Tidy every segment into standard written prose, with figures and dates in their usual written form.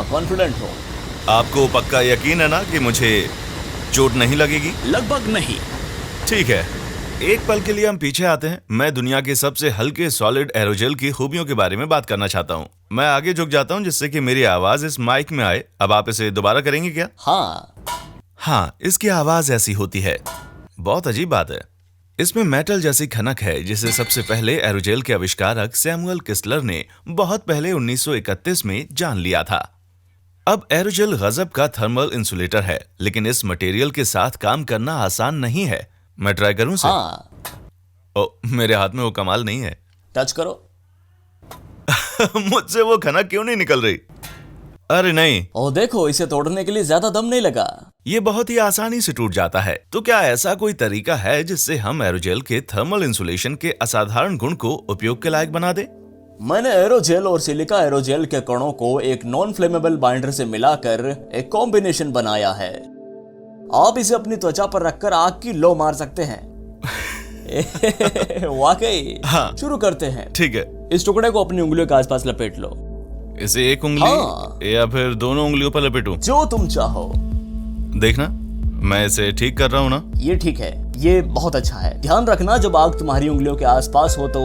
Confident हो। आपको पक्का यकीन है ना कि मुझे चोट नहीं लगेगी? लगभग नहीं। ठीक है, एक पल के लिए हम पीछे आते हैं। मैं दुनिया के सबसे हल्के सॉलिड एरोजेल की खूबियों के बारे में बात करना चाहता हूँ। मैं आगे झुक जाता हूँ जिससे कि मेरी आवाज इस माइक में आए। अब आप इसे दोबारा करेंगे क्या? हाँ, इसकी आवाज ऐसी होती है। बहुत अजीब बात है, इसमें मेटल जैसी खनक है जिसे सबसे पहले एरोजेल के आविष्कारक सैमुअल किस्लर ने बहुत पहले 1931 में जान लिया था। अब एरोजेल गजब का थर्मल इंसुलेटर है, लेकिन इस मटेरियल के साथ काम करना आसान नहीं है। मैं ट्राई करूं इसे? ओ, मेरे हाथ में वो कमाल नहीं है। टच करो। मुझसे वो खनक क्यों नहीं निकल रही? अरे नहीं। ओ देखो, इसे तोड़ने के लिए ज्यादा दम नहीं लगा। ये बहुत ही आसानी से टूट जाता है। तो क्या ऐसा कोई तरीका है जिससे हम एरोजेल के थर्मल इंसुलेशन के असाधारण गुण को उपयोग के लायक बना दे? मैंने एरोजेल और सिलिका एरोजेल के कणों को एक नॉन फ्लेमेबल बाइंडर से मिलाकर एक कॉम्बिनेशन बनाया है। आप इसे अपनी त्वचा पर रखकर आग की लो मार सकते हैं। वाकई। हाँ। शुरू करते हैं। ठीक है। इस टुकड़े को अपनी उंगलियों के आसपास लपेट लो। इसे एक उंगली या फिर दोनों उंगलियों पर लपेटूं? जो तुम चाहो। देखना, मैं इसे ठीक कर रहा हूँ ना? ये ठीक है, ये बहुत अच्छा है। ध्यान रखना जब आग तुम्हारी उंगलियों के आसपास हो तो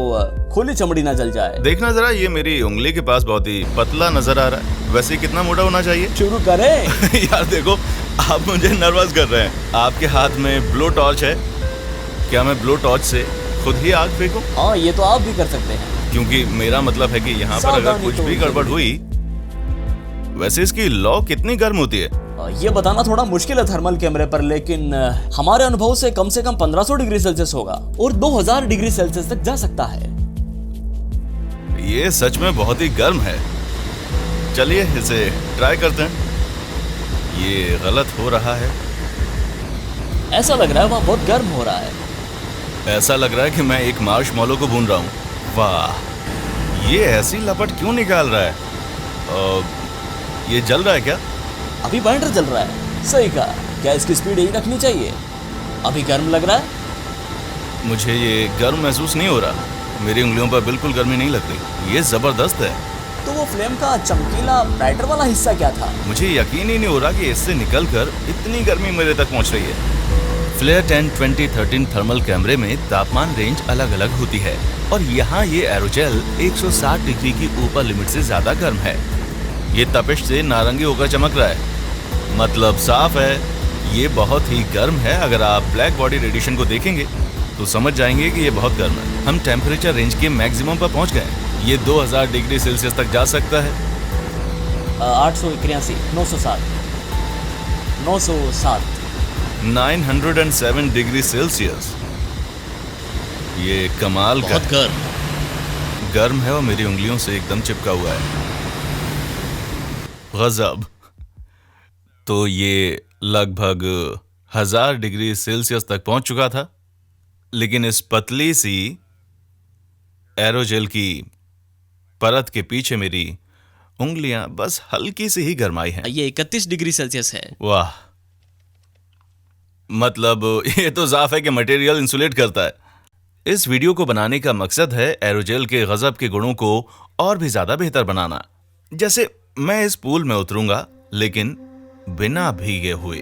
खुली चमड़ी ना जल जाए। देखना जरा, ये मेरी उंगली के पास बहुत ही पतला नजर आ रहा है। वैसे कितना मोटा होना चाहिए? शुरू करें? यार देखो, आप मुझे नर्वस कर रहे हैं। आपके हाथ में ब्लो टॉर्च है, क्या मैं ब्लो टॉर्च से खुद ही आग फेंकूं? हाँ, ये तो आप भी कर सकते हैं। क्योंकि मेरा मतलब है कि यहाँ पर अगर कुछ भी गड़बड़ हुई। वैसे इसकी लौ कितनी गर्म होती है? ये बताना थोड़ा मुश्किल है थर्मल कैमरे पर, लेकिन हमारे अनुभव से कम 1500 डिग्री सेल्सियस होगा और 2000 डिग्री सेल्सियस तक जा सकता है। ये सच में बहुत ही गर्म है। चलिए इसे ट्राई करते हैं। ये गलत हो रहा है। ऐसा लग रहा है वहाँ बहुत गर्म हो रहा है। ऐसा लग रहा है कि मैं एक मार्शमैलो को भून रहा हूँ। वाह, ये ऐसी लपट क्यों निकाल रहा है? ये जल रहा है क्या? अभी बाइंडर जल रहा है। सही कहा। क्या इसकी स्पीड यही रखनी चाहिए? अभी गर्म लग रहा है? मुझे ये गर्म महसूस नहीं हो रहा। मेरी उंगलियों पर बिल्कुल गर्मी नहीं लग रही। ये जबरदस्त है। तो वो फ्लेम का चमकीला ब्राइटर वाला हिस्सा क्या था? मुझे यकीन ही नहीं हो रहा कि इससे निकलकर इतनी गर्मी मेरे तक पहुंच रही है। फ्लेयर 10 2013 थर्मल कैमरे में तापमान रेंज अलग अलग होती है और यहाँ ये एरोजेल 160 डिग्री की ऊपर लिमिट से ज्यादा गर्म है। ये तपिश से नारंगी होकर चमक रहा है। मतलब साफ है, ये बहुत ही गर्म है। अगर आप ब्लैक बॉडी रेडिएशन को देखेंगे तो समझ जाएंगे कि ये बहुत गर्म है। हम टेम्परेचर रेंज के मैक्सिमम पर पहुंच गए। ये 2000 डिग्री सेल्सियस तक जा सकता है। 881, 907, 907, 907 डिग्री सेल्सियस। ये कमाल का बहुत गर्म है और मेरी उंगलियों से एकदम चिपका हुआ है। गजब। तो ये लगभग 1000 डिग्री सेल्सियस तक पहुंच चुका था, लेकिन इस पतली सी एरोजेल की परत के पीछे मेरी उंगलियां बस हल्की सी ही गर्माई हैं। ये 31 डिग्री सेल्सियस है। वाह, मतलब ये तो साफ है कि मटेरियल इंसुलेट करता है। इस वीडियो को बनाने का मकसद है एरोजेल के गजब के गुणों को और भी ज्यादा बेहतर बनाना। जैसे मैं इस पूल में उतरूंगा लेकिन बिना भीगे हुए।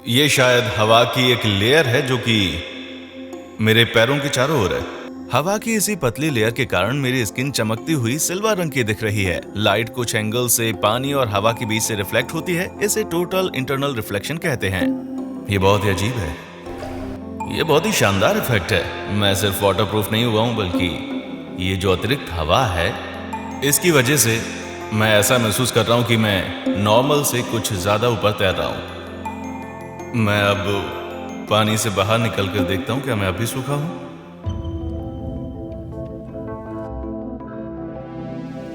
ये शायद हवा की एक लेयर है जो कि मेरे पैरों के चारों ओर है। हवा की इसी पतली लेयर के कारण मेरी स्किन चमकती हुई सिल्वर रंग की दिख रही है। लाइट कुछ एंगल से पानी और हवा के बीच से रिफ्लेक्ट होती है। इसे टोटल इंटरनल रिफ्लेक्शन कहते हैं। ये बहुत ही अजीब है। ये बहुत ही शानदार इफेक्ट है। मैं सिर्फ वाटरप्रूफ नहीं हुआ हूं, बल्कि ये जो अतिरिक्त हवा है इसकी वजह से मैं ऐसा महसूस कर रहा हूं कि मैं नॉर्मल से कुछ ज्यादा ऊपर तैर रहा हूं। मैं अब पानी से बाहर निकल कर देखता हूं क्या मैं अभी सूखा हूं।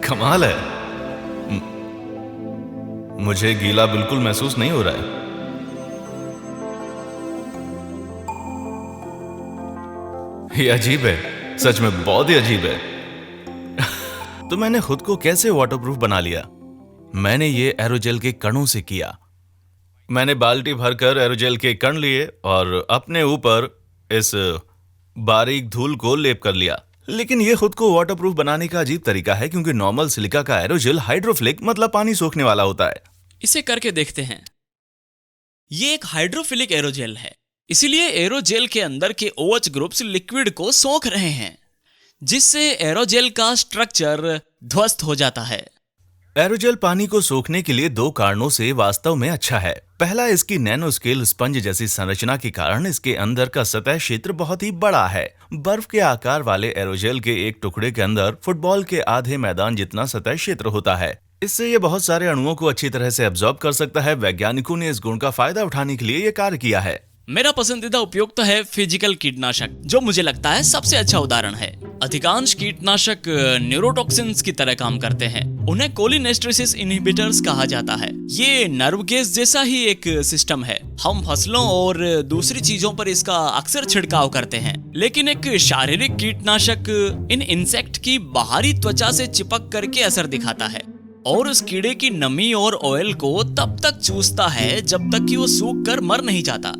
कमाल है। मुझे गीला बिल्कुल महसूस नहीं हो रहा है। ये अजीब है, सच में बहुत ही अजीब है। तो मैंने खुद को कैसे वाटरप्रूफ बना लिया? मैंने ये एरोजेल के कणों से किया। मैंने बाल्टी भरकर एरोजेल के कण लिए और अपने ऊपर इस बारीक धूल को लेप कर लिया। लेकिन ये खुद को वाटरप्रूफ बनाने का अजीब तरीका है, क्योंकि नॉर्मल सिलिका का एरोजेल हाइड्रोफिलिक मतलब पानी सोखने वाला होता है। इसे करके देखते हैं। ये एक हाइड्रोफिलिक एरोजेल है, इसीलिए एरोजेल के अंदर के OH ग्रुप्स लिक्विड को सोख रहे हैं, जिससे एरोजेल का स्ट्रक्चर ध्वस्त हो जाता है। एरोजेल पानी को सोखने के लिए दो कारणों से वास्तव में अच्छा है। पहला, इसकी नैनो स्केल स्पंज जैसी संरचना के कारण इसके अंदर का सतह क्षेत्र बहुत ही बड़ा है। बर्फ के आकार वाले एरोजेल के एक टुकड़े के अंदर फुटबॉल के आधे मैदान जितना सतह क्षेत्र होता है। इससे ये बहुत सारे अणुओं को अच्छी तरह से एब्जॉर्ब कर सकता है। वैज्ञानिकों ने इस गुण का फायदा उठाने के लिए ये कार्य किया है। मेरा पसंदीदा उपयोग तो है फिजिकल कीटनाशक, जो मुझे लगता है सबसे अच्छा उदाहरण है। अधिकांश कीटनाशक न्यूरोटॉक्सिन्स की तरह काम करते हैं। उन्हें कोलिनेस्टेसिस इनहिबिटर्स कहा जाता है। ये नर्व गैस जैसा ही एक सिस्टम है। हम फसलों और दूसरी चीजों पर इसका अक्सर छिड़काव करते हैं, लेकिन एक शारीरिक कीटनाशक इन इंसेक्ट की बाहरी त्वचा से चिपक करके असर दिखाता है और उस कीड़े की नमी और ऑयल को तब तक चूसता है जब तक कि वो सूख कर मर नहीं जाता।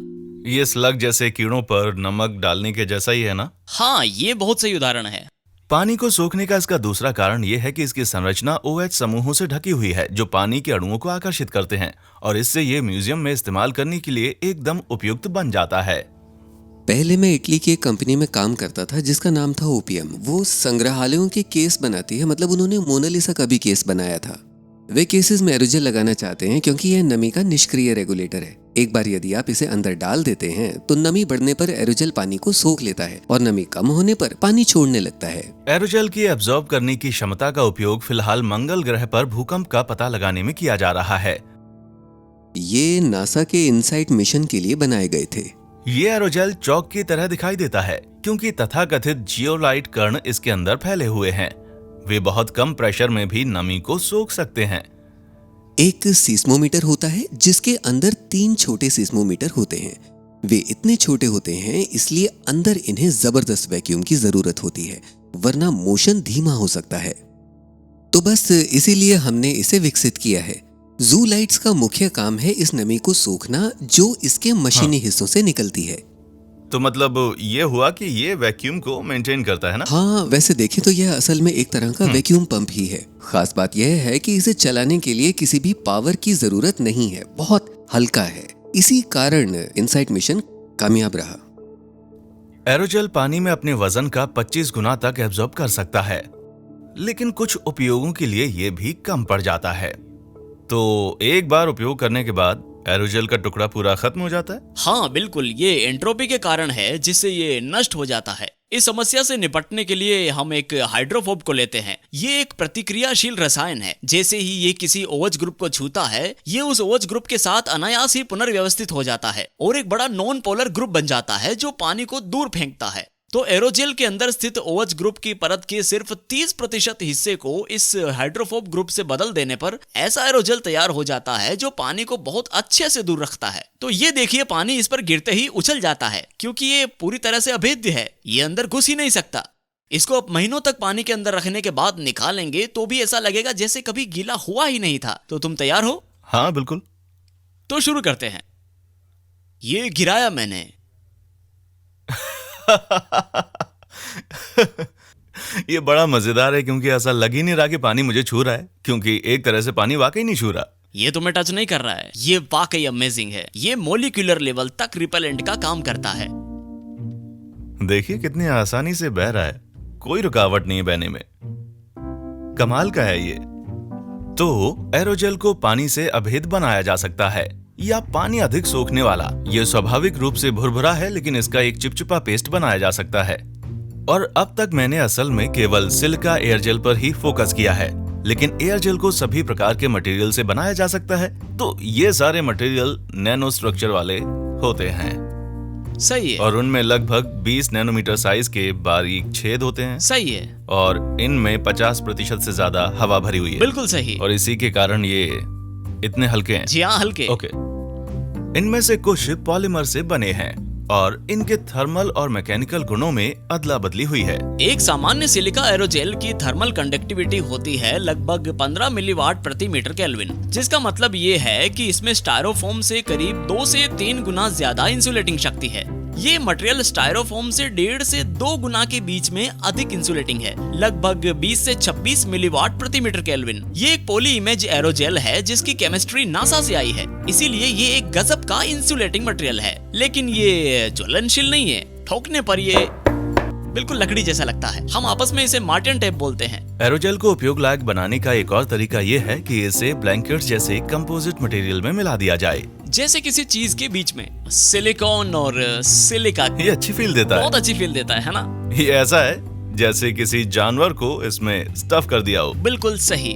ये स्लग जैसे कीड़ों पर नमक डालने के जैसा ही है ना? हाँ, ये बहुत सही उदाहरण है। पानी को सोखने का इसका दूसरा कारण यह है कि इसकी संरचना OH समूहों से ढकी हुई है, जो पानी के अणुओं को आकर्षित करते हैं, और इससे ये म्यूजियम में इस्तेमाल करने के लिए एकदम उपयुक्त बन जाता है। पहले मैं इटली की एक कंपनी में काम करता था जिसका नाम था ओपीएम। वो संग्रहालयों के केस बनाती है, मतलब उन्होंने मोनालिसा का भी केस बनाया था। वे केसेस में एरोजेल लगाना चाहते हैं क्योंकि यह नमी का निष्क्रिय रेगुलेटर है। एक बार यदि आप इसे अंदर डाल देते हैं तो नमी बढ़ने पर एरोजेल पानी को सोख लेता है और नमी कम होने पर पानी छोड़ने लगता है। एरोजेल की एब्जॉर्ब करने की क्षमता का उपयोग फिलहाल मंगल ग्रह पर भूकंप का पता लगाने में किया जा रहा है। ये नासा के इनसाइट मिशन के लिए बनाए गए थे। ये एरोजेल चौक की तरह दिखाई देता है क्योंकि तथाकथित जियोलाइट कण इसके अंदर फैले हुए हैं। वे बहुत कम प्रेशर में भी नमी को सोख सकते हैं। एक सीस्मोमीटर होता है जिसके अंदर 3 छोटे सीस्मोमीटर होते हैं। वे इतने छोटे होते हैं इसलिए अंदर इन्हें जबरदस्त वैक्यूम की जरूरत होती है, वरना मोशन धीमा हो सकता है। तो बस इसीलिए हमने इसे विकसित किया है। जू लाइट्स का मुख्य काम है इस नमी को सोखना जो इसके मशीनी हिस्सों से निकलती है। तो मतलब ये हुआ कि ये वैक्यूम को मेंटेन करता है ना? हाँ, वैसे देखें तो यह असल में एक तरह का वैक्यूम पंप ही है। खास बात यह है कि इसे चलाने के लिए किसी भी पावर की जरूरत नहीं है, बहुत हल्का है। इसी कारण इनसाइट मिशन कामयाब रहा। एरोजेल पानी में अपने वजन का 25 गुना तक एब्जॉर्ब कर सकता है, लेकिन कुछ उपयोगों के लिए ये भी कम पड़ जाता है। तो एक बार उपयोग करने के बाद एरोजेल का टुकड़ा पूरा खत्म हो जाता है? हाँ बिल्कुल, ये एंट्रोपी के कारण है जिससे ये नष्ट हो जाता है। इस समस्या से निपटने के लिए हम एक हाइड्रोफोब को लेते हैं। ये एक प्रतिक्रियाशील रसायन है। जैसे ही ये किसी OH ग्रुप को छूता है, ये उस OH ग्रुप के साथ अनायास ही पुनर्व्यवस्थित हो जाता है और एक बड़ा नॉन पोलर ग्रुप बन जाता है जो पानी को दूर फेंकता है। तो एरोजेल के अंदर स्थित OH ग्रुप की परत के सिर्फ 30% हिस्से को इस हाइड्रोफोब ग्रुप से बदल देने पर ऐसा एरोजेल तैयार हो जाता है जो पानी को बहुत अच्छे से दूर रखता है। तो ये देखिए, पानी इस पर गिरते ही उछल जाता है क्योंकि ये पूरी तरह से अभेद्य है, ये अंदर घुस ही नहीं सकता। इसको आप महीनों तक पानी के अंदर रखने के बाद निकालेंगे तो भी ऐसा लगेगा जैसे कभी गीला हुआ ही नहीं था। तो तुम तैयार हो? हाँ बिल्कुल। तो शुरू करते हैं। ये गिराया मैंने। ये बड़ा मजेदार है क्योंकि ऐसा लग ही नहीं रहा कि पानी मुझे छू रहा है, क्योंकि एक तरह से पानी वाकई नहीं छू रहा। ये तुम्हें टच नहीं कर रहा है। ये वाकई अमेजिंग है। ये मॉलिक्यूलर लेवल तक रिपेलेंट का काम करता है। देखिए कितनी आसानी से बह रहा है, कोई रुकावट नहीं है बहने में। कमाल का है ये। तो एरोजेल को पानी से अभेद बनाया जा सकता है या पानी अधिक सोखने वाला। यह स्वाभाविक रूप से भुरभुरा है, लेकिन इसका एक चिपचिपा पेस्ट बनाया जा सकता है। और अब तक मैंने असल में केवल सिलिका एयरजेल पर ही फोकस किया है, लेकिन एयरजेल को सभी प्रकार के मटेरियल से बनाया जा सकता है। तो ये सारे मटेरियल नैनो स्ट्रक्चर वाले होते हैं। सही है। और उनमें लगभग 20 नैनोमीटर साइज के बारीक छेद होते हैं। सही है। और इनमें 50% से ज्यादा हवा भरी हुई है। बिल्कुल सही। और इसी के कारण ये इतने हल्के हैं। जी हाँ, हल्के। ओके। इनमें से कुछ पॉलीमर से बने हैं और इनके थर्मल और मैकेनिकल गुणों में अदला बदली हुई है। एक सामान्य सिलिका एरोजेल की थर्मल कंडक्टिविटी होती है लगभग 15 मिलीवाट प्रति मीटर केल्विन, जिसका मतलब ये है कि इसमें स्टायरोफोम से करीब 2 से 3 गुना ज्यादा इंसुलेटिंग शक्ति है। ये मटेरियल स्टायरोफोम से 1.5 से 2 गुना के बीच में अधिक इंसुलेटिंग है, लगभग 20 से 26 मिलीवाट प्रति मीटर केल्विन। ये एक पॉली इमेज एरोजेल है जिसकी केमिस्ट्री नासा से आई है, इसीलिए ये एक गजब का इंसुलेटिंग मटेरियल है। लेकिन ये ज्वलनशील नहीं है, ठोकने पर ये बिल्कुल लकड़ी जैसा लगता है। हम आपस में इसे मार्टिन टेप बोलते हैं। एरोजेल को उपयोग लायक बनाने का एक और तरीका ये है कि इसे ब्लैंकेट्स जैसे कंपोजिट मटेरियल में मिला दिया जाए, जैसे किसी चीज के बीच में सिलिकॉन और सिलिका। ये अच्छी फील देता है। बहुत अच्छी फील देता है ना? ये ऐसा है जैसे किसी जानवर को इसमें स्टफ कर दिया हो। बिल्कुल सही।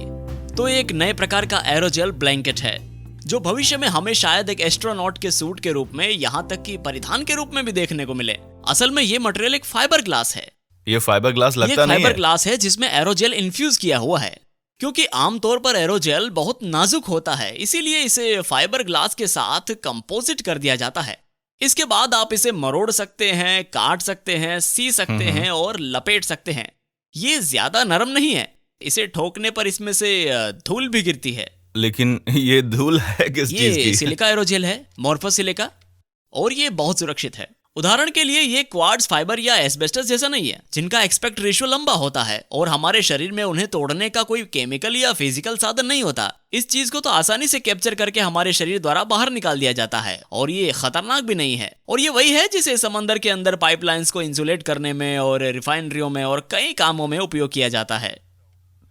तो एक नए प्रकार का एरोजेल ब्लैंकेट है जो भविष्य में हमें शायद एक एस्ट्रोनॉट के सूट के रूप में, यहाँ तक कि परिधान के रूप में भी देखने को मिले। असल में ये मटेरियल एक फाइबर ग्लास है। ये फाइबर ग्लास लगता नहीं है। फाइबर ग्लास है जिसमें एरोजेल इन्फ्यूज किया हुआ है। क्योंकि आमतौर पर एरोजेल बहुत नाजुक होता है, इसीलिए इसे फाइबर ग्लास के साथ कंपोजिट कर दिया जाता है। इसके बाद आप इसे मरोड़ सकते हैं, काट सकते हैं, सी सकते हैं और लपेट सकते हैं। ये ज्यादा नरम नहीं है, इसे ठोकने पर इसमें से धूल भी गिरती है। लेकिन ये धूल है किस चीज की? ये सिलिका एरोजेल है, मोर्फस सिलिका, और ये बहुत सुरक्षित है। उदाहरण के लिए ये क्वार्ट्ज फाइबर या एस्बेस्टस जैसा नहीं है, जिनका एक्सपेक्ट रेशियो लंबा होता है और हमारे शरीर में उन्हें तोड़ने का कोई केमिकल या फिजिकल साधन नहीं होता। इस चीज को तो आसानी से कैप्चर करके हमारे शरीर द्वारा बाहर निकाल दिया जाता है और ये खतरनाक भी नहीं है। और ये वही है जिसे समंदर के अंदर पाइपलाइंस को इंसुलेट करने में और रिफाइनरियों में और कई कामों में उपयोग किया जाता है।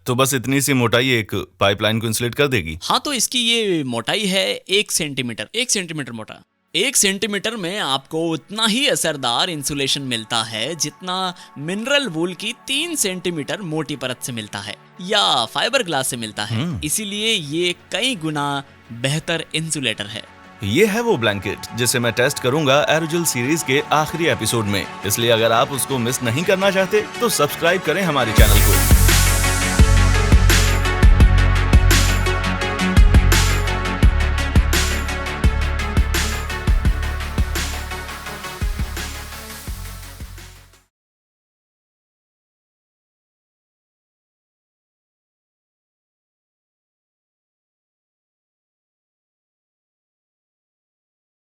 तो बस इतनी सी मोटाई एक पाइपलाइन को इंसुलेट कर देगी? हाँ, तो इसकी ये मोटाई है 1 सेंटीमीटर। 1 सेंटीमीटर मोटा। 1 सेंटीमीटर में आपको उतना ही असरदार इंसुलेशन मिलता है जितना मिनरल वूल की 3 सेंटीमीटर मोटी परत से मिलता है या फाइबर ग्लास से मिलता है। इसीलिए ये कई गुना बेहतर इंसुलेटर है। ये है वो ब्लैंकेट जिसे मैं टेस्ट करूंगा एरोजेल सीरीज के आखिरी एपिसोड में। इसलिए अगर आप उसको मिस नहीं करना चाहते तो सब्सक्राइब करें हमारे चैनल को।